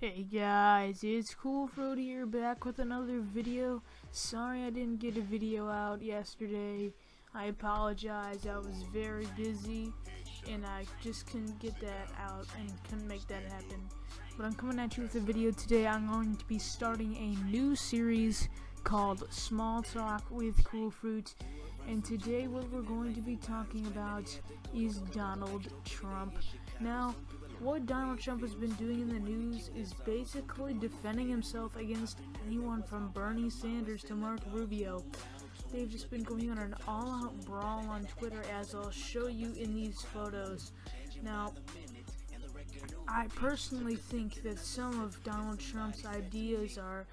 Hey guys, it's CoolFruit here, back with another video. Sorry I didn't get a video out yesterday. I apologize, I was very busy and I just couldn't get that out and couldn't make that happen. But I'm coming at you with a video today. I'm going to be starting a new series called Small Talk with CoolFruit. And today what we're going to be talking about is Donald Trump. Now, what Donald Trump has been doing in the news is basically defending himself against anyone from Bernie Sanders to Marco Rubio. They've just been going on an all-out brawl on Twitter, as I'll show you in these photos. Now, I personally think that some of Donald Trump's ideas are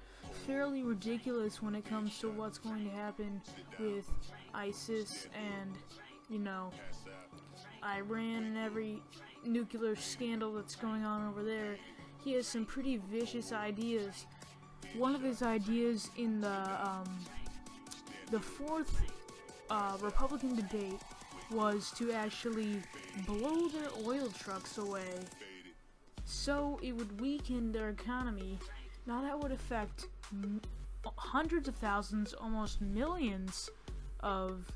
fairly ridiculous when it comes to what's going to happen with ISIS and, Iran and every nuclear scandal that's going on over there. He has some pretty vicious ideas. One of his ideas in the fourth Republican debate was to actually blow their oil trucks away, so it would weaken their economy. Now that would affect hundreds of thousands, almost millions of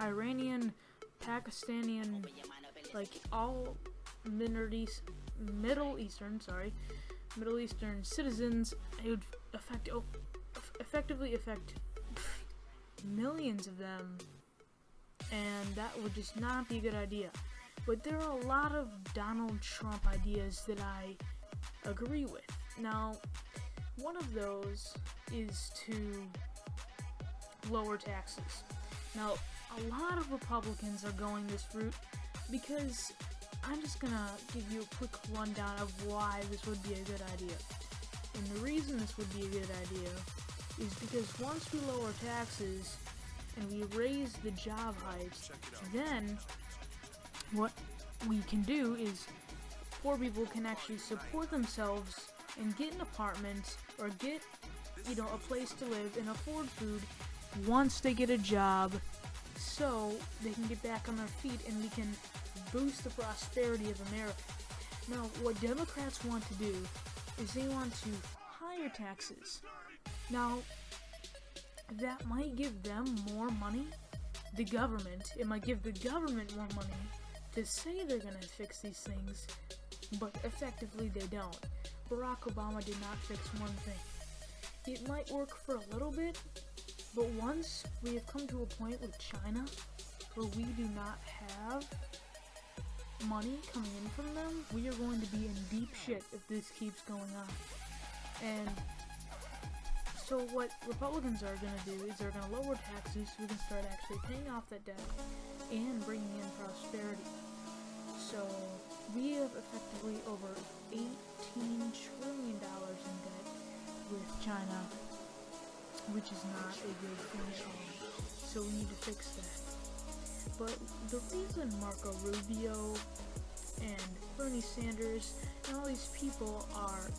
Iranian, Pakistani, like all Middle Eastern citizens. It would effectively affect millions of them, and that would just not be a good idea. But there are a lot of Donald Trump ideas that I agree with. Now, one of those is to lower taxes. Now, a lot of Republicans are going this route because I'm just gonna give you a quick rundown of why this would be a good idea. And the reason this would be a good idea is because once we lower taxes and we raise the job heights, then what we can do is poor people can actually support themselves and get an apartment or get, a place to live and afford food once they get a job, so they can get back on their feet and we can boost the prosperity of America. Now, what Democrats want to do is they want to higher taxes. Now, that might give them more money. It might give the government more money to say they're going to fix these things, but effectively they don't. Barack Obama did not fix one thing. It might work for a little bit, but once we have come to a point with China where we do not have money coming in from them, we are going to be in deep shit if this keeps going on. And so what Republicans are going to do is they're going to lower taxes so we can start actually paying off that debt and bringing in prosperity. So we have effectively over $18 trillion in debt with China, which is not a good thing at all. So we need to fix that. But the reason Marco Rubio and Bernie Sanders and all these people are,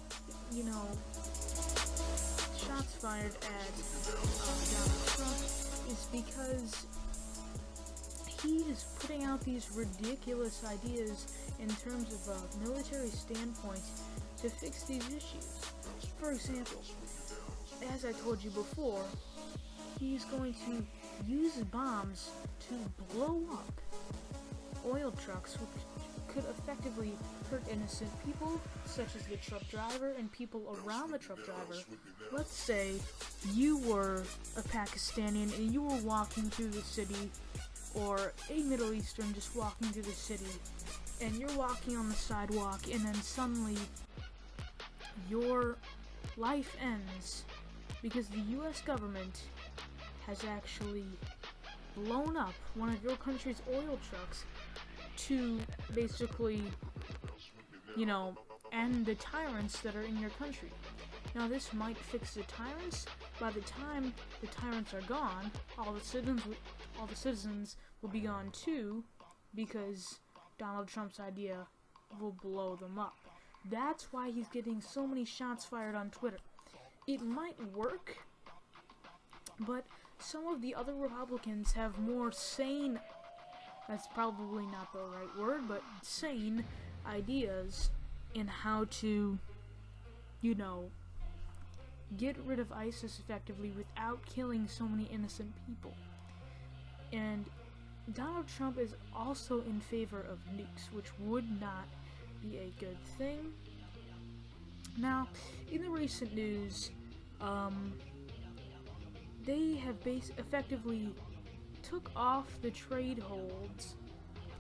shots fired at Donald Trump is because he is putting out these ridiculous ideas in terms of a military standpoint to fix these issues. For example, as I told you before, he's going to use bombs to blow up oil trucks, which could effectively hurt innocent people, such as the truck driver and people around the truck driver. Let's say you were a Pakistani and you were walking through the city, or a Middle Eastern just walking through the city, and you're walking on the sidewalk, and then suddenly your life ends because the US government has actually blown up one of your country's oil trucks to basically, end the tyrants that are in your country. Now, this might fix the tyrants. By the time the tyrants are gone, all the citizens will be gone too, because Donald Trump's idea will blow them up. That's why he's getting so many shots fired on Twitter. It might work, but some of the other Republicans have more sane, that's probably not the right word, but sane ideas in how to you know, get rid of ISIS effectively without killing so many innocent people. And Donald Trump is also in favor of nukes, which would not be a good thing. Now, in the recent news, they have effectively took off the trade holds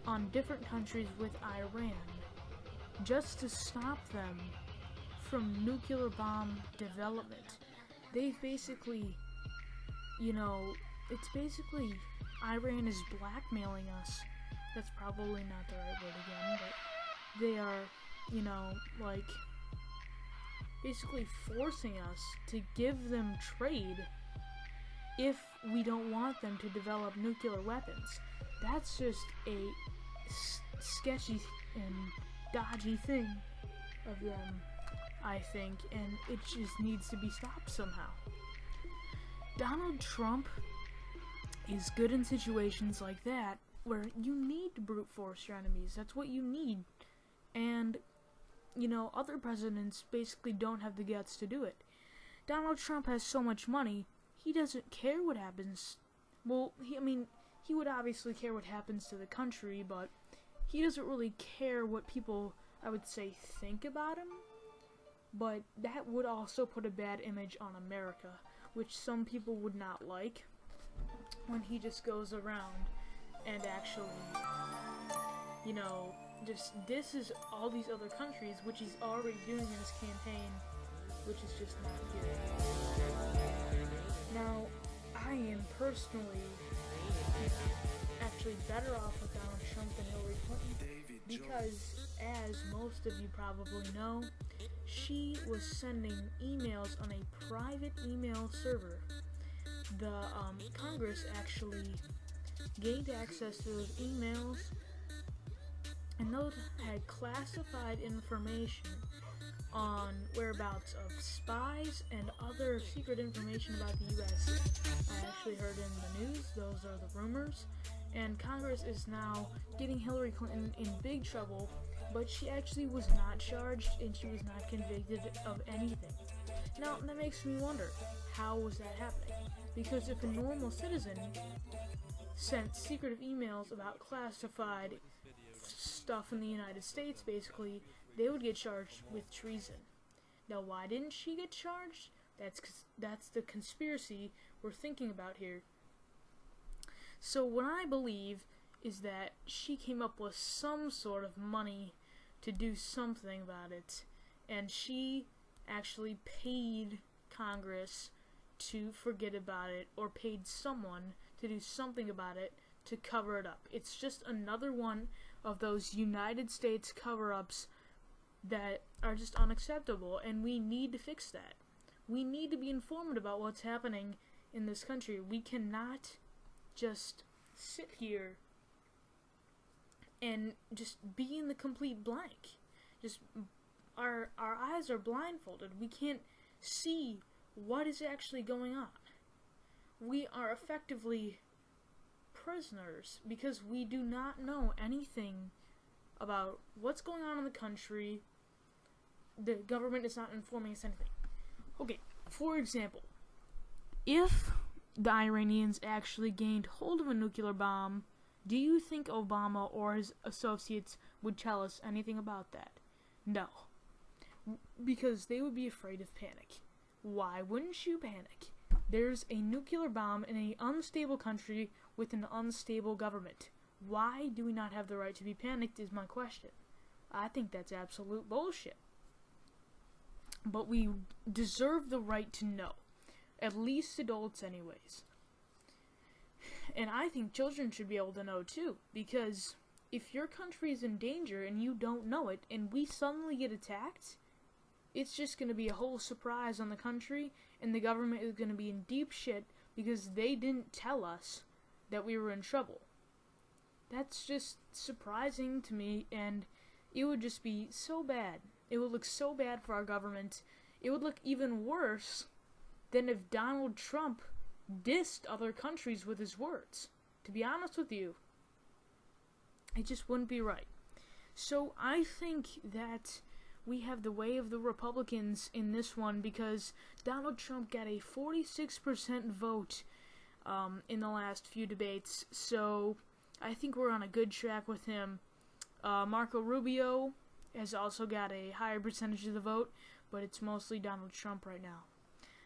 on different countries with Iran just to stop them from nuclear bomb development. They've basically, it's basically Iran is blackmailing us. That's probably not the right word again, but they are, basically forcing us to give them trade if we don't want them to develop nuclear weapons. That's just a sketchy and dodgy thing of them, I think, and it just needs to be stopped somehow. Donald Trump is good in situations like that where you need to brute force your enemies. That's what you need. And, other presidents basically don't have the guts to do it. Donald Trump has so much money, he doesn't care what happens. Well, he would obviously care what happens to the country, but he doesn't really care what people, I would say, think about him. But that would also put a bad image on America, which some people would not like, when he just goes around and actually, just disses all these other countries, which he's already doing in his campaign, which is just not good. Now, I am personally actually better off with Donald Trump than Hillary Clinton, because, as most of you probably know, she was sending emails on a private email server. The Congress actually gained access to those emails, and those had classified information on whereabouts of spies and other secret information about the U.S. I actually heard in the news, those are the rumors, and Congress is now getting Hillary Clinton in big trouble, but she actually was not charged and she was not convicted of anything. Now, that makes me wonder, how was that happening? Because if a normal citizen sent secretive emails about classified stuff in the United States, basically, they would get charged with treason. Now, why didn't she get charged? That's the conspiracy we're thinking about here. So what I believe is that she came up with some sort of money to do something about it, and she actually paid Congress to forget about it, or paid someone to do something about it to cover it up. It's just another one of those United States cover-ups that are just unacceptable, and we need to fix that. We need to be informed about what's happening in this country. We cannot just sit here and just be in the complete blank. Just our eyes are blindfolded. We can't see what is actually going on. We are effectively prisoners because we do not know anything about what's going on in the country. The government is not informing us anything. Okay, for example, if the Iranians actually gained hold of a nuclear bomb, do you think Obama or his associates would tell us anything about that? No. Because they would be afraid of panic. Why wouldn't you panic? There's a nuclear bomb in an unstable country with an unstable government. Why do we not have the right to be panicked is my question. I think that's absolute bullshit. But we deserve the right to know. At least adults anyways. And I think children should be able to know too. Because if your country is in danger and you don't know it, and we suddenly get attacked, it's just going to be a whole surprise on the country, and the government is going to be in deep shit because they didn't tell us that we were in trouble. That's just surprising to me, and it would just be so bad. It would look so bad for our government. It would look even worse than if Donald Trump dissed other countries with his words. To be honest with you, it just wouldn't be right. So I think that we have the way of the Republicans in this one, because Donald Trump got a 46% vote in the last few debates, so I think we're on a good track with him. Marco Rubio has also got a higher percentage of the vote, but it's mostly Donald Trump right now.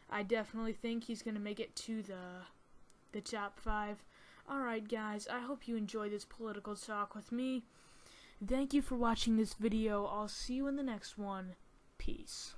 I definitely think he's going to make it to the top 5. Alright guys, I hope you enjoyed this political talk with me. Thank you for watching this video. I'll see you in the next one. Peace.